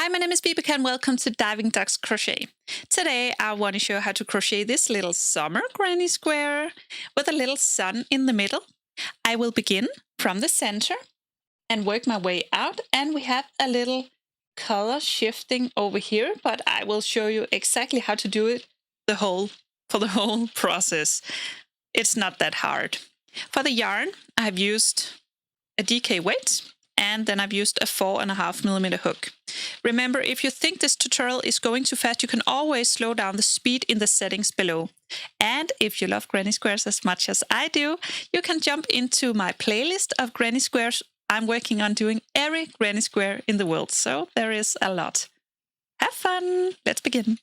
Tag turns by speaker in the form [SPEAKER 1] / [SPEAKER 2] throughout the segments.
[SPEAKER 1] Hi, my name is Vibeke and welcome to Diving Ducks Crochet. Today I want to show how to crochet this little summer granny square with a little sun in the middle. I will begin from the center and work my way out, and we have a little color shifting over here, but I will show you exactly how to do it for the whole process. It's not that hard. For the yarn, I have used a DK weight, and then I've used a 4.5mm hook. Remember, if you think this tutorial is going too fast, you can always slow down the speed in the settings below. And if you love granny squares as much as I do, you can jump into my playlist of granny squares. I'm working on doing every granny square in the world, so there is a lot. Have fun! Let's begin.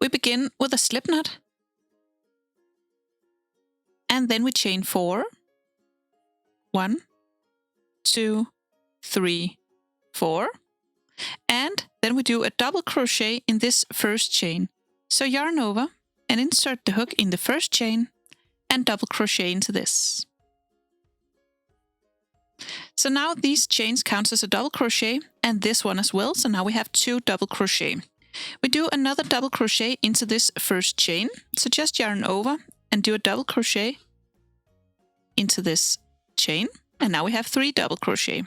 [SPEAKER 1] We begin with a slip knot. And then we chain 4. 1, 2, 3, 4. And then we do a double crochet in this first chain. So yarn over and insert the hook in the first chain and double crochet into this. So now these chains count as a double crochet and this one as well. So now we have 2 double crochet. We do another double crochet into this first chain. So just yarn over and do a double crochet into this chain. And now we have 3 double crochet.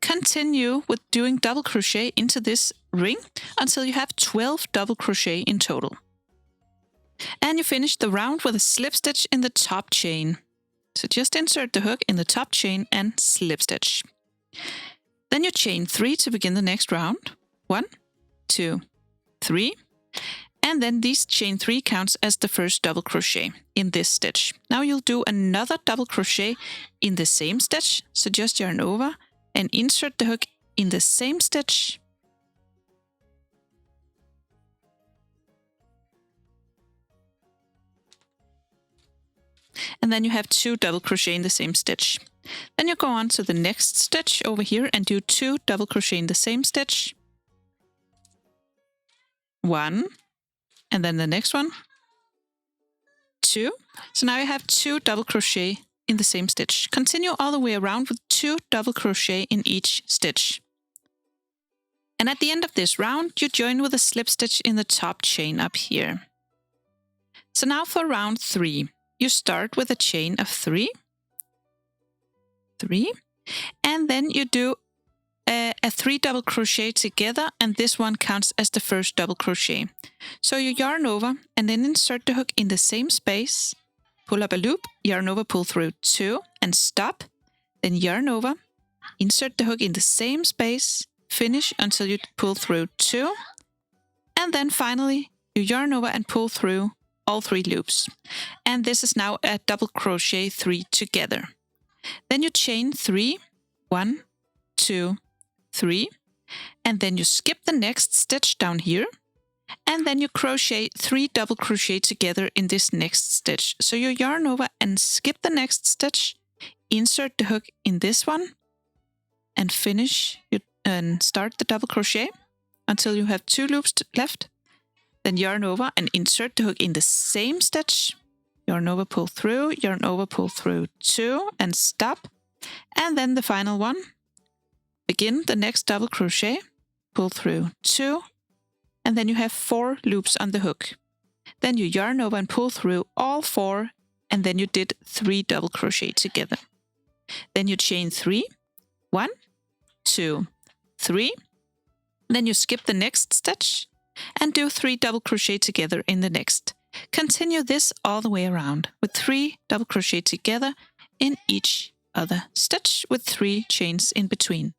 [SPEAKER 1] Continue with doing double crochet into this ring until you have 12 double crochet in total. And you finish the round with a slip stitch in the top chain. So just insert the hook in the top chain and slip stitch. Then you chain 3 to begin the next round. 1, 2, 3. And then this chain 3 counts as the first double crochet in this stitch. Now you'll do another double crochet in the same stitch. So just yarn over and insert the hook in the same stitch. And then you have 2 double crochet in the same stitch. Then you go on to the next stitch over here and do 2 double crochet in the same stitch. 1, and then the next one, 2. So now you have 2 double crochet in the same stitch. Continue all the way around with 2 double crochet in each stitch. And at the end of this round, you join with a slip stitch in the top chain up here. So now for round 3, you start with a chain of 3, and then you do a 3 double crochet together, and this one counts as the first double crochet. So you yarn over and then insert the hook in the same space, pull up a loop, yarn over, pull through 2 and stop, then yarn over, insert the hook in the same space, finish until you pull through 2, and then finally you yarn over and pull through all 3 loops. And this is now a double crochet 3 together. Then you chain 3, 1, 2, 3, and then you skip the next stitch down here, and then you crochet 3 double crochet together in this next stitch. So you yarn over and skip the next stitch, insert the hook in this one, and finish and start the double crochet until you have 2 loops left. Then yarn over and insert the hook in the same stitch, yarn over, pull through, yarn over, pull through 2 and stop, and then the final one. Begin the next double crochet, pull through 2, and then you have 4 loops on the hook. Then you yarn over and pull through all 4, and then you did 3 double crochet together. Then you chain 3, 1, 2, 3. Then you skip the next stitch and do 3 double crochet together in the next. Continue this all the way around with 3 double crochet together in each other stitch with 3 chains in between.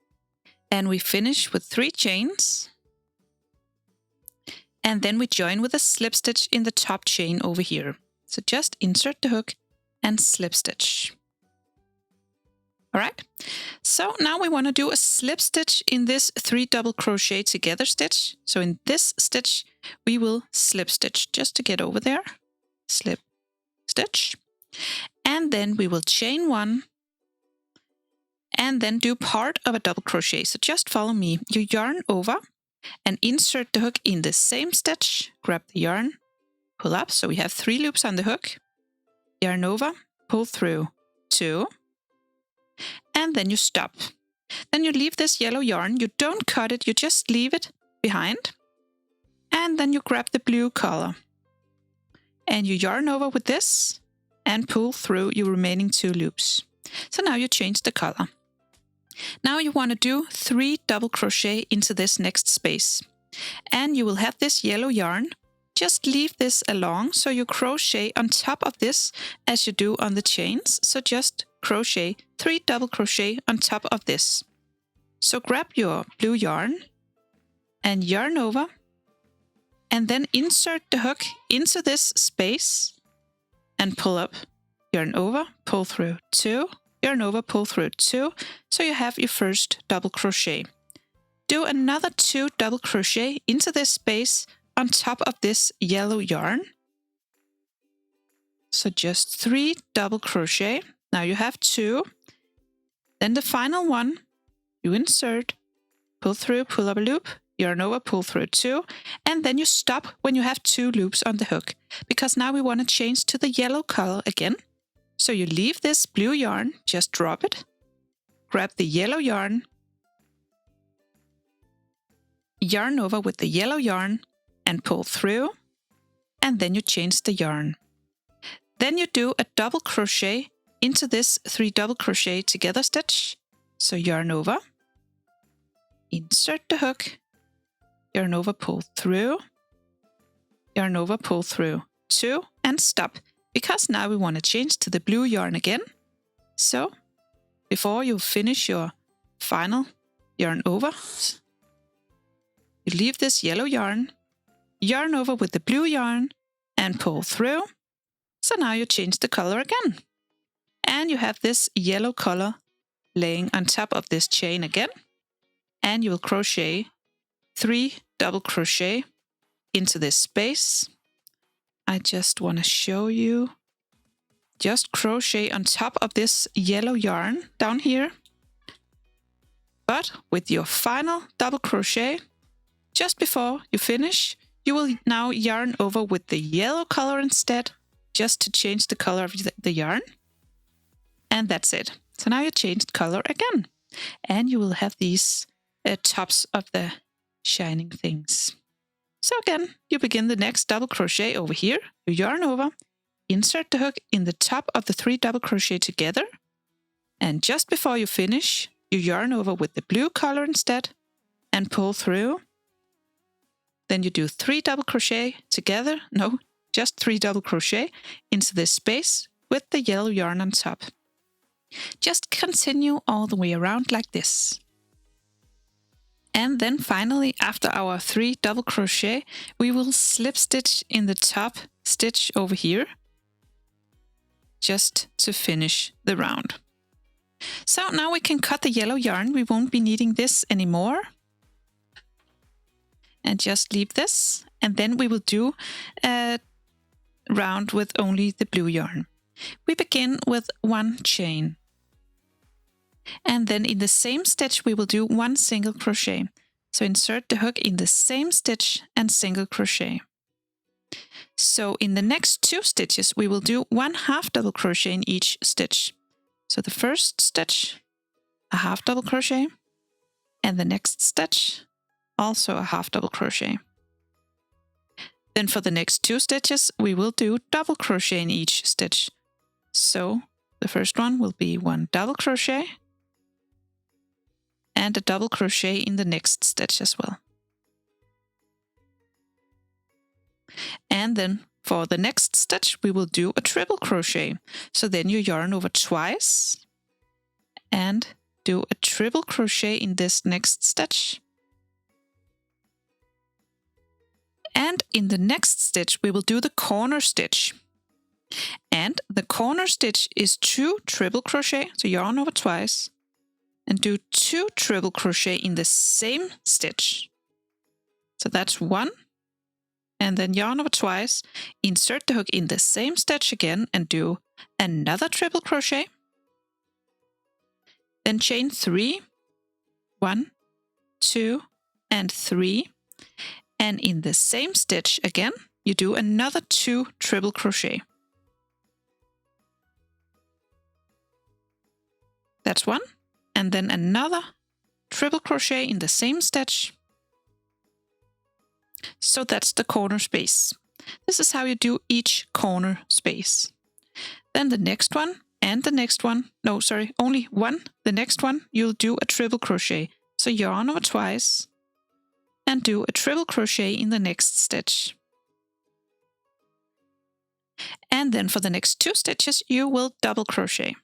[SPEAKER 1] And we finish with 3 chains. And then we join with a slip stitch in the top chain over here. So just insert the hook and slip stitch. All right. So now we want to do a slip stitch in this 3 double crochet together stitch. So in this stitch, we will slip stitch just to get over there. Slip stitch. And then we will chain 1 and then do part of a double crochet. So just follow me. You yarn over and insert the hook in the same stitch. Grab the yarn, pull up. So we have 3 loops on the hook. Yarn over, pull through 2, and then you stop. Then you leave this yellow yarn. You don't cut it, you just leave it behind. And then you grab the blue color. And you yarn over with this and pull through your remaining 2 loops. So now you change the color. Now you want to do 3 double crochet into this next space. And you will have this yellow yarn. Just leave this along, so you crochet on top of this as you do on the chains. So just crochet 3 double crochet on top of this. So grab your blue yarn and yarn over, and then insert the hook into this space and pull up, yarn over, pull through 2, yarn over, pull through 2, so you have your first double crochet. Do another 2 double crochet into this space on top of this yellow yarn. So just 3 double crochet. Now you have 2. Then the final one, you insert, pull through, pull up a loop, yarn over, pull through 2, and then you stop when you have 2 loops on the hook, because now we want to change to the yellow color again. So you leave this blue yarn, just drop it, grab the yellow yarn, yarn over with the yellow yarn and pull through, and then you change the yarn. Then you do a double crochet into this 3 double crochet together stitch. So yarn over, insert the hook, yarn over, pull through, yarn over, pull through 2, and stop, because now we want to change to the blue yarn again. So before you finish your final yarn over, you leave this yellow yarn, yarn over with the blue yarn and pull through. So now you change the color again. And you have this yellow color laying on top of this chain again. And you will crochet 3 double crochet into this space. I just want to show you. Just crochet on top of this yellow yarn down here. But with your final double crochet, just before you finish, you will now yarn over with the yellow color instead, just to change the color of the yarn. And that's it. So now you changed color again. And you will have these tops of the shining things. So again, you begin the next double crochet over here. You yarn over, insert the hook in the top of the 3 double crochet together. And just before you finish, you yarn over with the blue color instead and pull through. Then you do 3 double crochet together. No, just 3 double crochet into this space with the yellow yarn on top. Just continue all the way around like this. And then finally, after our 3 double crochet, we will slip stitch in the top stitch over here, just to finish the round. So now we can cut the yellow yarn. We won't be needing this anymore. And just leave this. And then we will do a round with only the blue yarn. We begin with 1 chain. And then in the same stitch, we will do 1 single crochet. So insert the hook in the same stitch and single crochet. So in the next 2 stitches, we will do 1 half double crochet in each stitch. So the first stitch, a half double crochet, and the next stitch, also a half double crochet. Then for the next 2 stitches, we will do double crochet in each stitch. So the first one will be 1 double crochet and a double crochet in the next stitch as well. And then for the next stitch, we will do a triple crochet. So then you yarn over twice and do a triple crochet in this next stitch. And in the next stitch, we will do the corner stitch. And the corner stitch is 2 triple crochet, so yarn over twice, and do 2 triple crochet in the same stitch. So that's 1, and then yarn over twice, insert the hook in the same stitch again, and do another triple crochet. Then chain 3, 1, 2, and 3. And in the same stitch again, you do another 2 triple crochet. That's 1. And then another triple crochet in the same stitch. So that's the corner space. This is how you do each corner space. Then the next one and the next one, no, sorry, only one. The next one, you'll do a triple crochet. So yarn over twice and do a triple crochet in the next stitch. And then for the next 2 stitches, you will double crochet.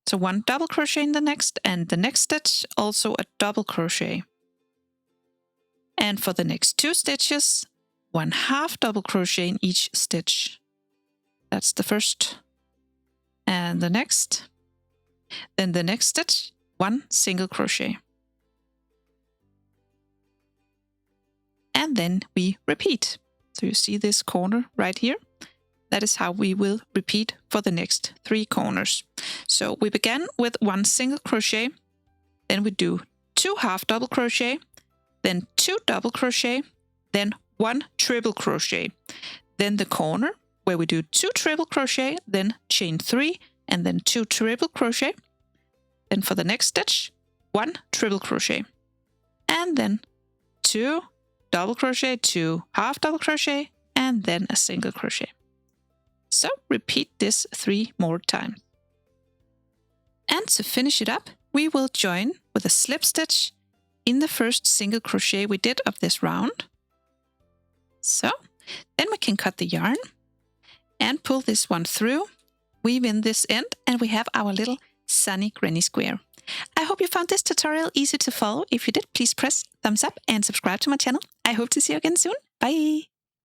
[SPEAKER 1] So 1 double crochet in the next, and the next stitch also a double crochet. And for the next 2 stitches, 1 half double crochet in each stitch. That's the first and the next. Then the next stitch, 1 single crochet. And then we repeat. So you see this corner right here. That is how we will repeat for the next 3 corners. So we began with 1 single crochet, then we do 2 half double crochet, then 2 double crochet, then 1 triple crochet. Then the corner where we do 2 triple crochet, then chain 3, and then 2 triple crochet. Then for the next stitch, 1 triple crochet. And then 2 double crochet, 2 half double crochet, and then a single crochet. So repeat this 3 more times. And to finish it up, we will join with a slip stitch in the first single crochet we did of this round. So then we can cut the yarn and pull this one through, weave in this end, and we have our little sunny granny square. I hope you found this tutorial easy to follow. If you did, please press thumbs up and subscribe to my channel. I hope to see you again soon. Bye!